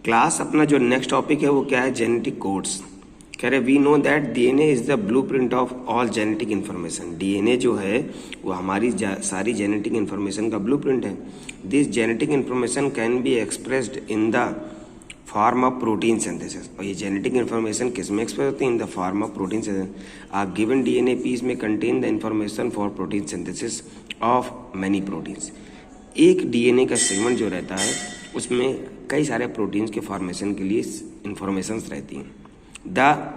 Class अपना जो next topic है वो क्या है, जेनेटिक कोड्स। कह रहे we know that DNA is the blueprint of all genetic information. DNA जो है वो हमारी सारी जेनेटिक इन्फॉर्मेशन का ब्लूप्रिंट है। This genetic information can be expressed in the form of protein synthesis. और ये जेनेटिक इन्फॉर्मेशन किस में एक्सप्रेस होती है, in the form of protein synthesis. A given DNA piece में contain the information for protein synthesis of many proteins. एक DNA का segment जो रहता है उसमें कई सारे प्रोटीन्स के फॉर्मेशन के लिए इंफॉर्मेशंस रहती हैं। द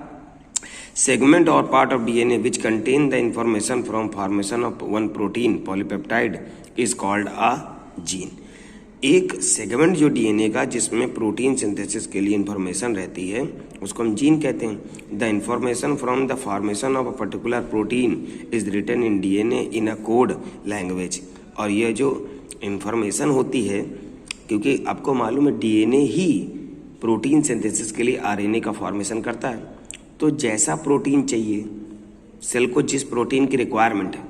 सेगमेंट और part of DNA which contain the information from formation of one protein polypeptide is called a gene. एक सेगमेंट जो डीएनए का जिसमें प्रोटीन सिंथेसिस के लिए इंफॉर्मेशन रहती है उसको हम जीन कहते हैं। The information from the formation of a particular protein is written in DNA in a code language. और ये जो इंफॉर्मेशन होती है, क्योंकि आपको मालूम है डीएनए ही प्रोटीन सिंथेसिस के लिए आरएनए का फॉर्मेशन करता है, तो जैसा प्रोटीन चाहिए सेल को, जिस प्रोटीन की रिक्वायरमेंट है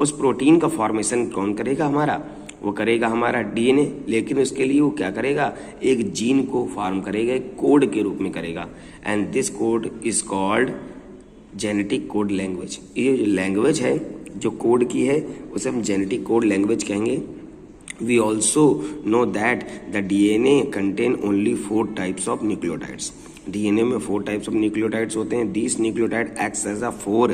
उस प्रोटीन का फॉर्मेशन कौन करेगा, हमारा वो करेगा हमारा डीएनए। लेकिन उसके लिए वो क्या करेगा, एक जीन को फॉर्म करेगा, एक कोड के रूप में करेगा। And this code is called genetic code language. ये जो लैंग्वेज है जो कोड की है उसे हम जेनेटिक कोड लैंग्वेज कहेंगे। We also know that the DNA contain only 4 types of nucleotides. DNA में 4 types of nucleotides होते हैं। These nucleotides acts as a 4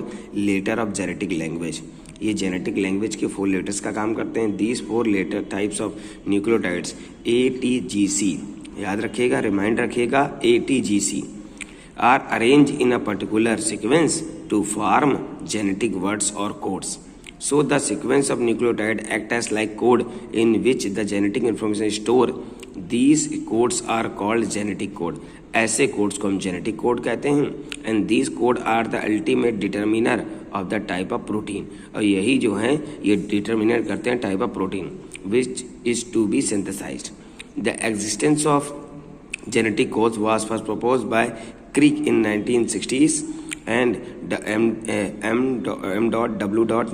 letter of genetic language. ये जेनेटिक लैंग्वेज के 4 लेटर्स का काम करते हैं। These 4 letter types of nucleotides ATGC, याद रखिएगा, रिमाइंड रखिएगा, ATGC are arranged in a particular sequence to form genetic words or codes. So the sequence of nucleotide act as like code in which the genetic information is stored. These codes are called genetic code. ऐसे codes को हम genetic code कहते हैं। And these code are the ultimate determiner of the type of protein. और यही जो है ये determine करते हैं type of protein which is to be synthesized. The existence of genetic codes was first proposed by Crick in 1960s. And M.W.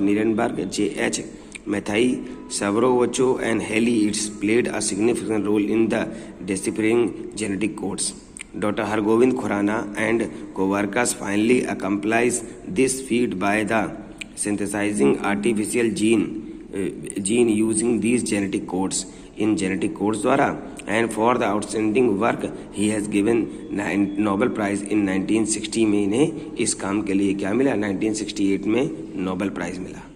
Nirenberg, J.H. Mathai, Savrovocho, and Haley, it's played a significant role in the deciphering genetic codes. Dr. Hargovind Khurana and co-workers finally accomplished this feat by the synthesizing artificial gene using these genetic codes. इन genetic codes द्वारा, and for the outstanding work he has given Nobel prize in 1960 में। इन्हें इस काम के लिए क्या मिला, 1968 में नोबेल प्राइज मिला।